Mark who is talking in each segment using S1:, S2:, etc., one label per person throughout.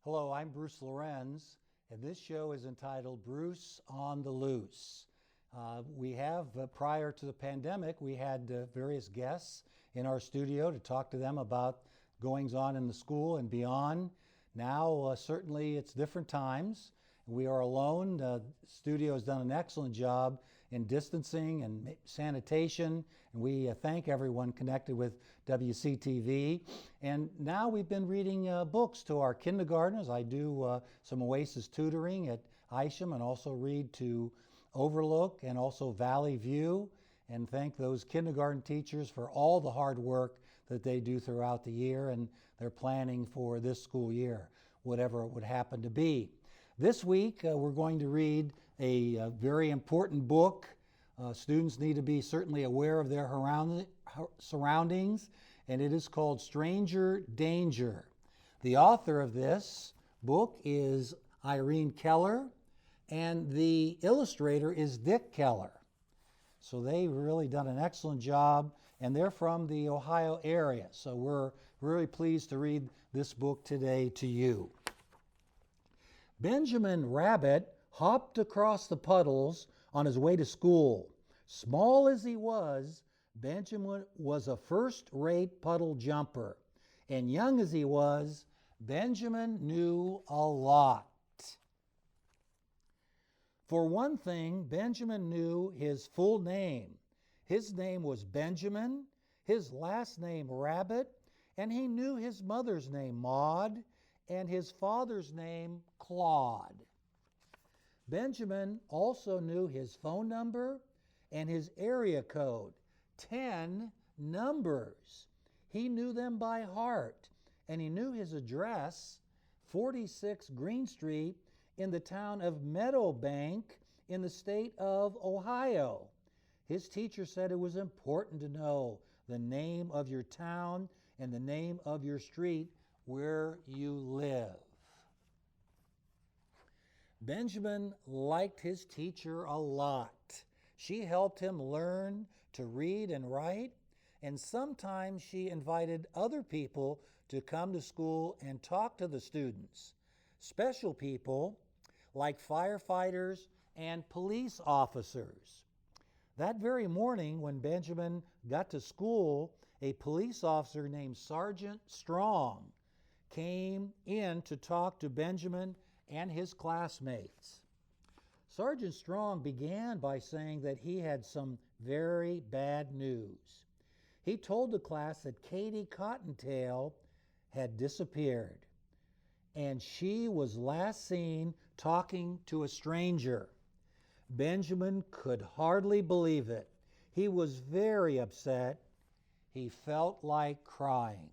S1: Hello, I'm Bruce Lorincz, and this show is entitled Bruce on the Loose. Prior to the pandemic, we had various guests in our studio to talk to them about goings on in the school and beyond. Now, certainly it's different times. We are alone. The studio has done an excellent job in distancing and sanitation, and we thank everyone connected with WCTV. And now we've been reading books to our kindergartners. I do some Oasis tutoring at Isham and also read to Overlook and also Valley View, and thank those kindergarten teachers for all the hard work that they do throughout the year and their planning for this school year, whatever it would happen to be. This week, we're going to read a very important book. Students need to be certainly aware of their surroundings, and it is called Stranger Danger. The author of this book is Irene Keller, and the illustrator is Dick Keller. So they've really done an excellent job, and they're from the Ohio area. So we're really pleased to read this book today to you. Benjamin Rabbit hopped across the puddles on his way to school. Small as he was, Benjamin was a first-rate puddle jumper. And young as he was, Benjamin knew a lot. For one thing, Benjamin knew his full name. His name was Benjamin, his last name Rabbit, and he knew his mother's name, Maud, and his father's name, Claude. Benjamin also knew his phone number and his area code, 10 numbers. He knew them by heart, and he knew his address, 46 Green Street in the town of Meadowbank in the state of Ohio. His teacher said it was important to know the name of your town and the name of your street where you live. Benjamin liked his teacher a lot. She helped him learn to read and write, and sometimes she invited other people to come to school and talk to the students. Special people like firefighters and police officers. That very morning when Benjamin got to school, a police officer named Sergeant Strong came in to talk to Benjamin and his classmates. Sergeant Strong began by saying that he had some very bad news. He told the class that Katie Cottontail had disappeared, and she was last seen talking to a stranger. Benjamin could hardly believe it. He was very upset. He felt like crying.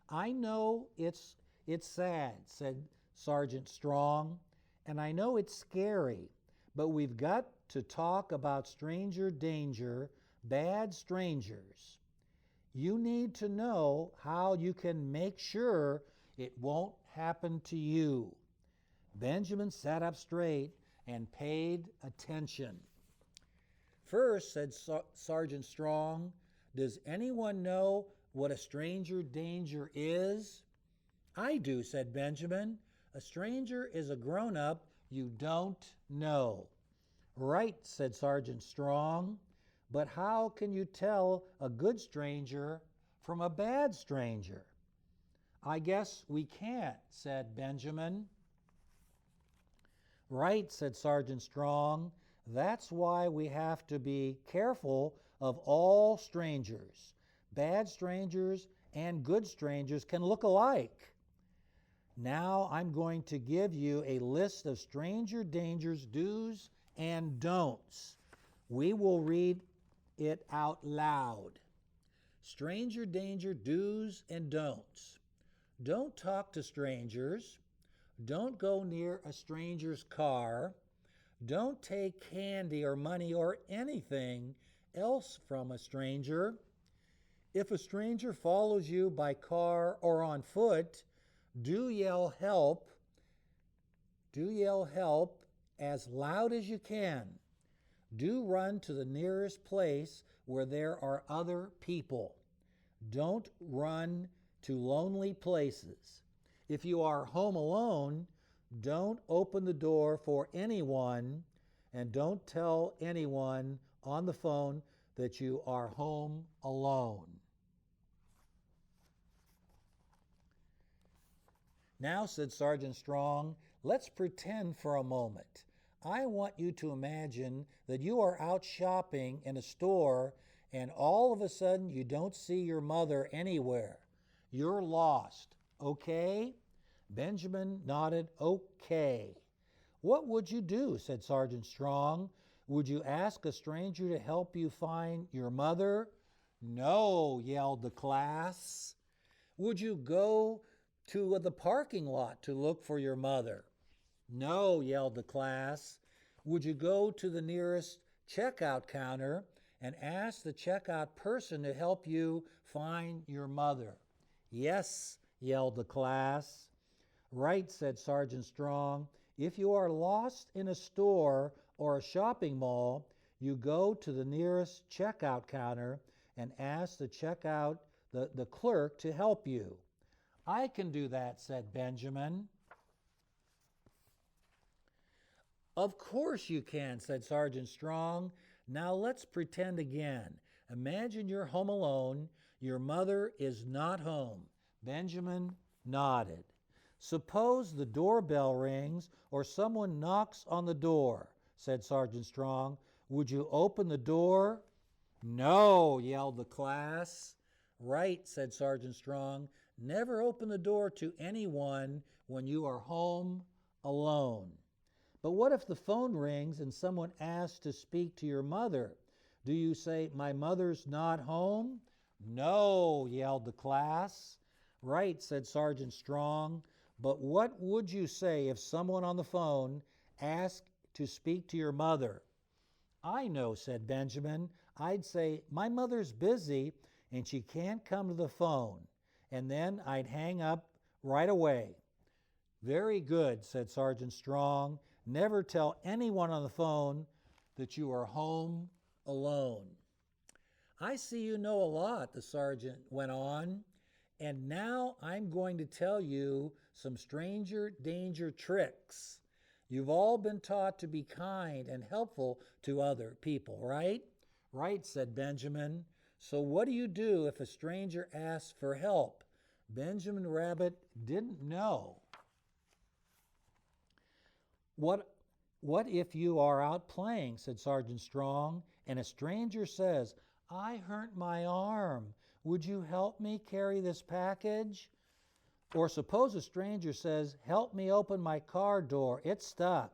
S1: "I know it's sad," said Sergeant Strong, "and I know it's scary, but we've got to talk about stranger danger, bad strangers. You need to know how you can make sure it won't happen to you." Benjamin sat up straight and paid attention. "First," said Sergeant Strong, "does anyone know what a stranger danger is?" "I do," said Benjamin. "A stranger is a grown-up you don't know." "Right," said Sergeant Strong. "But how can you tell a good stranger from a bad stranger?" "I guess we can't," said Benjamin. "Right," said Sergeant Strong. "That's why we have to be careful of all strangers. Bad strangers and good strangers can look alike. Now I'm going to give you a list of stranger dangers, do's and don'ts. We will read it out loud. Stranger danger, do's and don'ts. Don't talk to strangers. Don't go near a stranger's car. Don't take candy or money or anything else from a stranger. If a stranger follows you by car or on foot, do yell help. Do yell help as loud as you can. Do run to the nearest place where there are other people. Don't run to lonely places. If you are home alone, don't open the door for anyone and don't tell anyone on the phone that you are home alone. Now, said Sergeant Strong, let's pretend for a moment. I want you to imagine that you are out shopping in a store and all of a sudden you don't see your mother anywhere. You're lost. Okay? Benjamin nodded. Okay. What would you do? Said Sergeant Strong. Would you ask a stranger to help you find your mother? No, yelled the class. Would you go to the parking lot to look for your mother? No, yelled the class. Would you go to the nearest checkout counter and ask the checkout person to help you find your mother? Yes, yelled the class. Right, said Sergeant Strong. If you are lost in a store or a shopping mall, you go to the nearest checkout counter and ask the clerk to help you. I can do that, said Benjamin. Of course you can, said Sergeant Strong. Now let's pretend again. Imagine you're home alone. Your mother is not home. Benjamin nodded. Suppose the doorbell rings or someone knocks on the door, said Sergeant Strong. Would you open the door? No, yelled the class. Right, said Sergeant Strong. Never open the door to anyone when you are home alone. But what if the phone rings and someone asks to speak to your mother? Do you say, my mother's not home? No, yelled the class. Right, said Sergeant Strong. But what would you say if someone on the phone asked to speak to your mother? I know, said Benjamin. I'd say, my mother's busy and she can't come to the phone. And then I'd hang up right away. Very good, said Sergeant Strong. Never tell anyone on the phone that you are home alone. I see you know a lot, the sergeant went on. And now I'm going to tell you some stranger danger tricks. You've all been taught to be kind and helpful to other people, right? Right, said Benjamin. So what do you do if a stranger asks for help? Benjamin Rabbit didn't know. What if you are out playing, said Sergeant Strong, and a stranger says, I hurt my arm. Would you help me carry this package? Or suppose a stranger says, help me open my car door. It's stuck.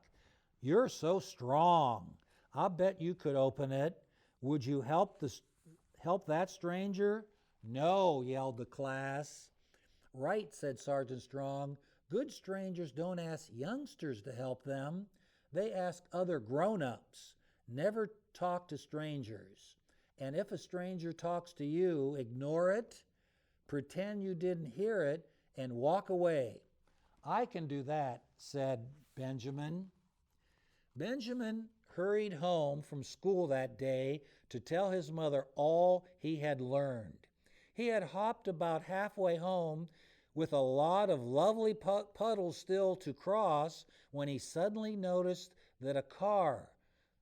S1: You're so strong. I'll bet you could open it. Would you help that stranger? No, yelled the class. Right, said Sergeant Strong. Good strangers don't ask youngsters to help them. They ask other grown-ups. Never talk to strangers. And if a stranger talks to you, ignore it, pretend you didn't hear it, and walk away. I can do that, said Benjamin. Benjamin hurried home from school that day to tell his mother all he had learned. He had hopped about halfway home with a lot of lovely puddles still to cross when he suddenly noticed that a car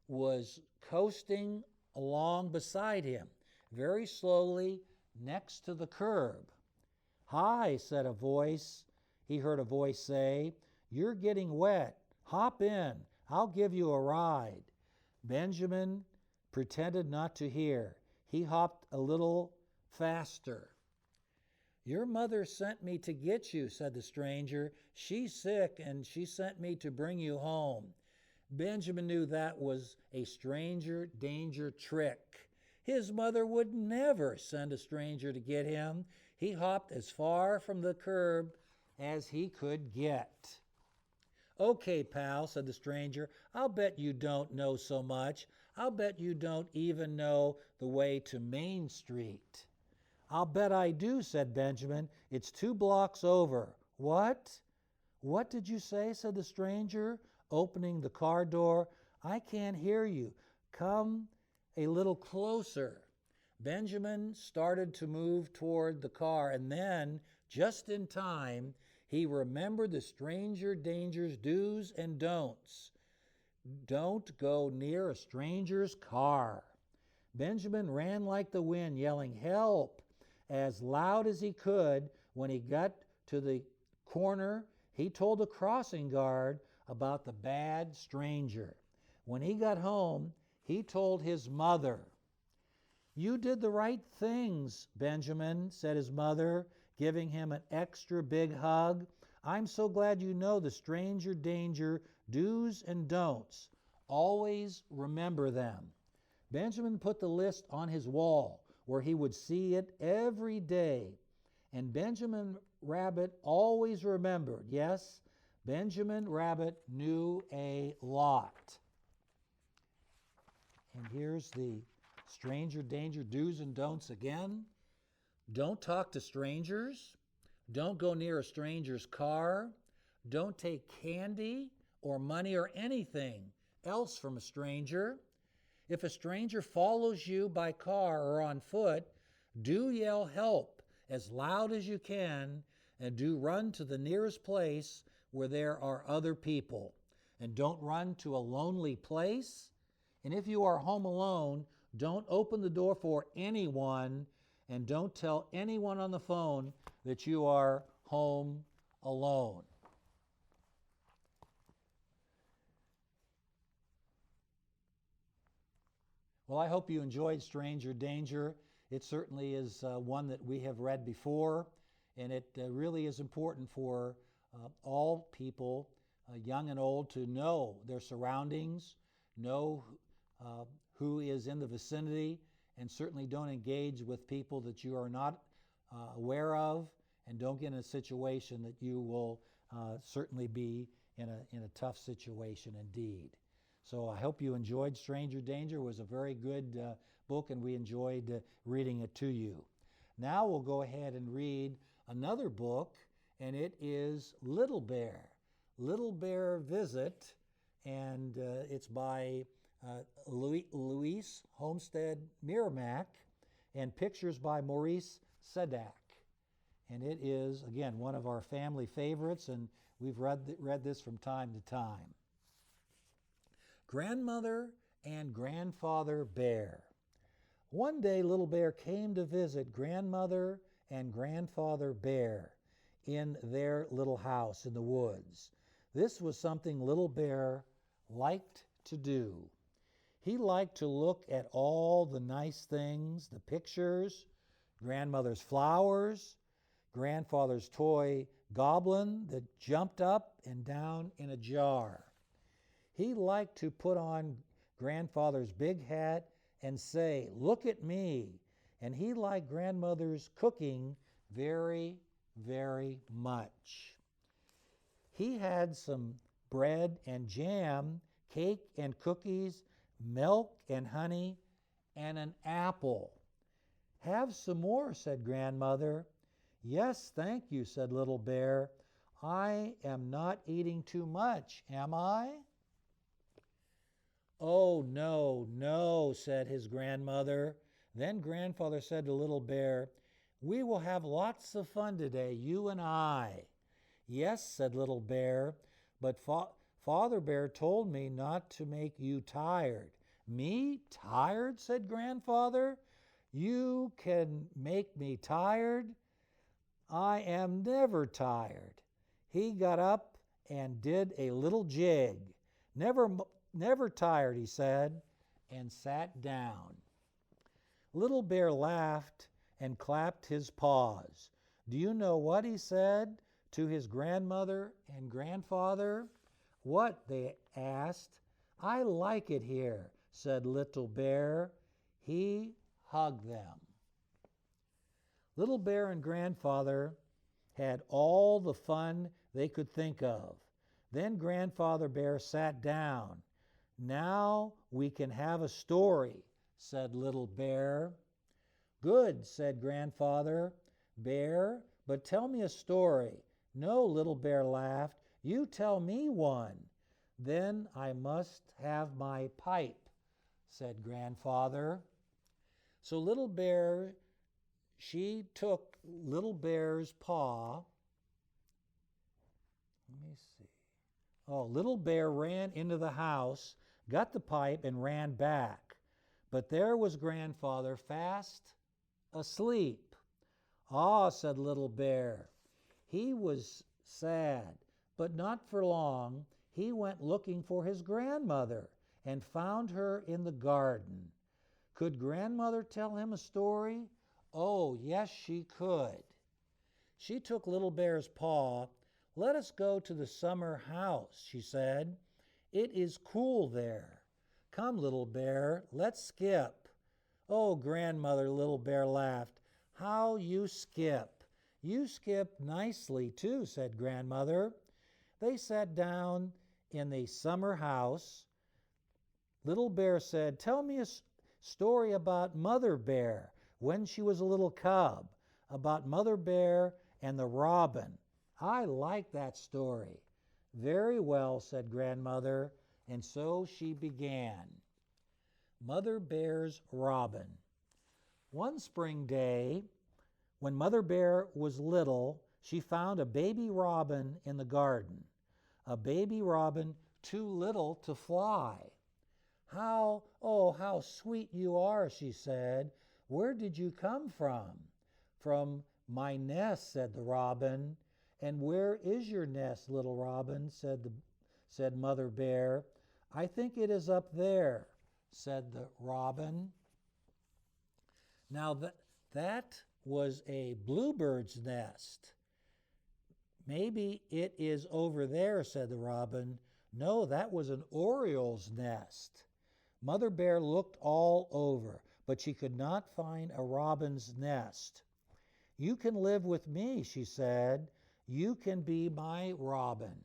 S1: was coasting along beside him, very slowly next to the curb. Hi, said a voice. He heard a voice say, you're getting wet. Hop in. I'll give you a ride. Benjamin pretended not to hear. He hopped a little faster. Your mother sent me to get you, said the stranger. She's sick and she sent me to bring you home. Benjamin knew that was a stranger danger trick. His mother would never send a stranger to get him. He hopped as far from the curb as he could get. Okay, pal, said the stranger. I'll bet you don't know so much. I'll bet you don't even know the way to Main Street. I'll bet I do, said Benjamin. It's 2 blocks over. What? What did you say, said the stranger, opening the car door. I can't hear you. Come a little closer. Benjamin started to move toward the car, and then, just in time, He remembered the stranger danger's do's and don'ts. Don't go near a stranger's car. Benjamin ran like the wind, yelling, "Help!" as loud as he could. When he got to the corner, he told the crossing guard about the bad stranger. When he got home, he told his mother. "You did the right things, Benjamin," said his mother, giving him an extra big hug. "I'm so glad you know the stranger danger do's and don'ts. Always remember them." Benjamin put the list on his wall where he would see it every day. And Benjamin Rabbit always remembered. Yes, Benjamin Rabbit knew a lot. And here's the stranger danger do's and don'ts again. Don't talk to strangers. Don't go near a stranger's car. Don't take candy or money or anything else from a stranger. If a stranger follows you by car or on foot, do yell help as loud as you can, and do run to the nearest place where there are other people. And don't run to a lonely place. And if you are home alone, don't open the door for anyone, and don't tell anyone on the phone that you are home alone. Well, I hope you enjoyed Stranger Danger. It certainly is one that we have read before, and it really is important for all people, young and old, to know their surroundings, know who is in the vicinity, and certainly don't engage with people that you are not aware of, and don't get in a situation that you will certainly be in a tough situation indeed. So I hope you enjoyed Stranger Danger. It was a very good book, and we enjoyed reading it to you. Now we'll go ahead and read another book, and it is Little Bear. Little Bear Visit, and it's by Louise Homestead Merrimack, and pictures by Maurice Sedak. And it is, again, one of our family favorites, and we've read this from time to time. Grandmother and Grandfather Bear. One day, Little Bear came to visit Grandmother and Grandfather Bear in their little house in the woods. This was something Little Bear liked to do. He liked to look at all the nice things, the pictures, Grandmother's flowers, Grandfather's toy goblin that jumped up and down in a jar. He liked to put on Grandfather's big hat and say, "Look at me." And he liked Grandmother's cooking very, very much. He had some bread and jam, cake and cookies, milk and honey, and an apple. "Have some more," said Grandmother. "Yes, thank you," said Little Bear. "I am not eating too much, am I?" "Oh, no, no," said his grandmother. Then Grandfather said to Little Bear, "We will have lots of fun today, you and I." "Yes," said Little Bear, "but Father Bear told me not to make you tired." "Me tired?" said Grandfather. "You can make me tired? I am never tired." He got up and did a little jig. Never tired," he said, and sat down. Little Bear laughed and clapped his paws. Do you know what he said to his grandmother and grandfather? "What?" they asked. "I like it here," said Little Bear. He hugged them. Little Bear and Grandfather had all the fun they could think of. Then Grandfather Bear sat down. "Now we can have a story," said Little Bear. "Good," said Grandfather Bear, "but tell me a story." "No," Little Bear laughed, "you tell me one." "Then I must have my pipe," said Grandfather. So Little Bear, she took Little Bear's paw Let me see. Oh, Little Bear ran into the house, got the pipe, and ran back. But there was Grandfather fast asleep. Ah, said Little Bear. He was sad, but not for long. He went looking for his grandmother and found her in the garden. Could Grandmother tell him a story? Oh, yes, she could. She took Little Bear's paw. Let us go to the summer house, she said. It is cool there. Come, Little Bear, let's skip. Oh, Grandmother, Little Bear laughed. How you skip. You skip nicely, too, said Grandmother. They sat down in the summer house. Little Bear said, tell me a story about Mother Bear when she was a little cub, about Mother Bear and the robin. I like that story. Very well, said Grandmother, and so she began. Mother Bear's Robin. One spring day, when Mother Bear was little, she found a baby robin in the garden, a baby robin too little to fly. How sweet you are, she said. Where did you come from? From my nest, said the robin. And where is your nest, little robin? said Mother Bear. I think it is up there, said the robin. Now that was a bluebird's nest. Maybe it is over there, said the robin. No, that was an oriole's nest. Mother Bear looked all over, but she could not find a robin's nest. You can live with me, she said. You can be my robin.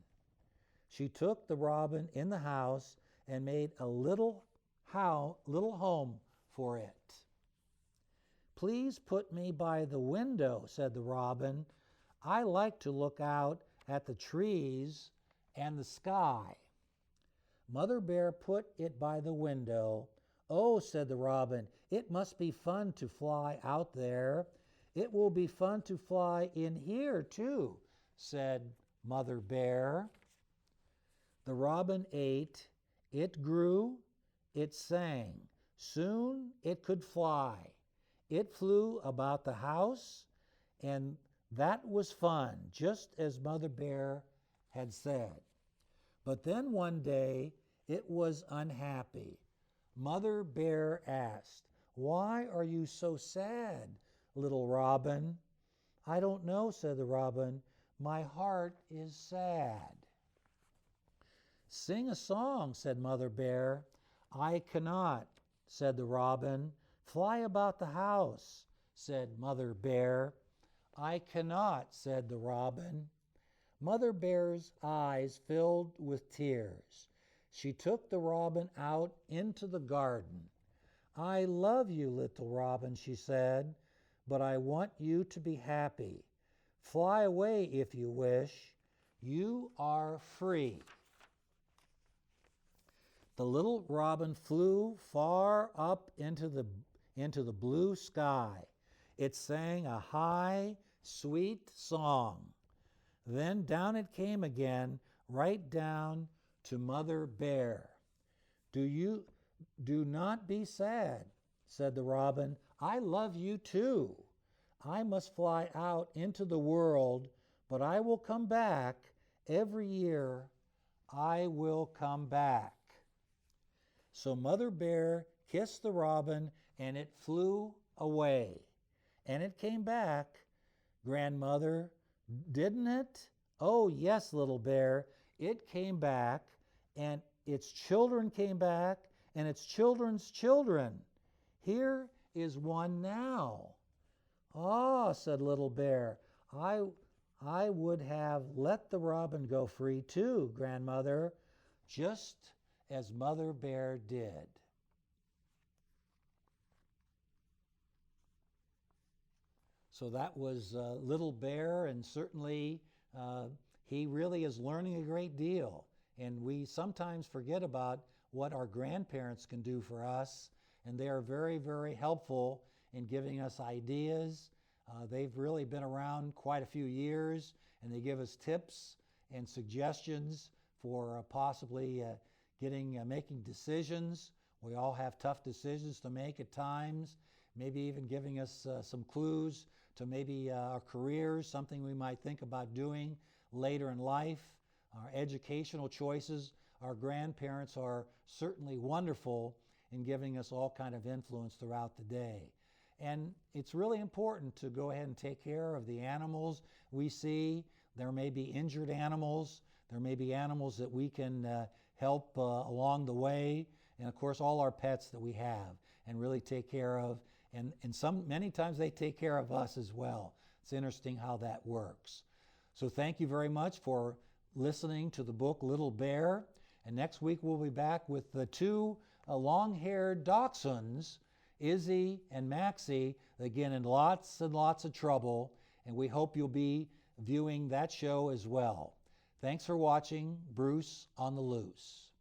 S1: She took the robin in the house and made a little home for it. Please put me by the window, said the robin. I like to look out at the trees and the sky. Mother Bear put it by the window. Oh, said the robin, it must be fun to fly out there. It will be fun to fly in here, too, said Mother Bear. The robin ate, it grew, it sang. Soon it could fly. It flew about the house, and that was fun, just as Mother Bear had said. But then one day it was unhappy. Mother Bear asked, why are you so sad, little robin? I don't know, said the robin. My heart is sad. Sing a song, said Mother Bear. I cannot, said the robin. Fly about the house, said Mother Bear. I cannot, said the robin. Mother Bear's eyes filled with tears. She took the robin out into the garden. I love you, little robin, she said, but I want you to be happy. Fly away if you wish. You are free. The little robin flew far up into the blue sky. It sang a high, sweet song. Then down it came again, right down to Mother Bear. Do not be sad, said the robin. I love you too. I must fly out into the world, but I will come back every year. I will come back. So Mother Bear kissed the robin, and it flew away. And it came back, Grandmother, didn't it? Oh, yes, Little Bear, it came back, and its children came back, and its children's children. Here is one now. Ah, said Little Bear, I would have let the robin go free too, Grandmother, just as Mother Bear did. So that was Little Bear, and certainly he really is learning a great deal. And we sometimes forget about what our grandparents can do for us, and they are very, very helpful in giving us ideas. They've really been around quite a few years, and they give us tips and suggestions for possibly making decisions. We all have tough decisions to make at times, maybe even giving us some clues to maybe our careers, something we might think about doing later in life, our educational choices. Our grandparents are certainly wonderful in giving us all kind of influence throughout the day. And it's really important to go ahead and take care of the animals we see. There may be injured animals. There may be animals that we can help along the way. And of course, all our pets that we have and really take care of. And many times they take care of us as well. It's interesting how that works. So thank you very much for listening to the book Little Bear. And next week we'll be back with the two long-haired dachshunds, Izzy and Maxie, again in lots and lots of trouble. And we hope you'll be viewing that show as well. Thanks for watching Bruce on the Loose.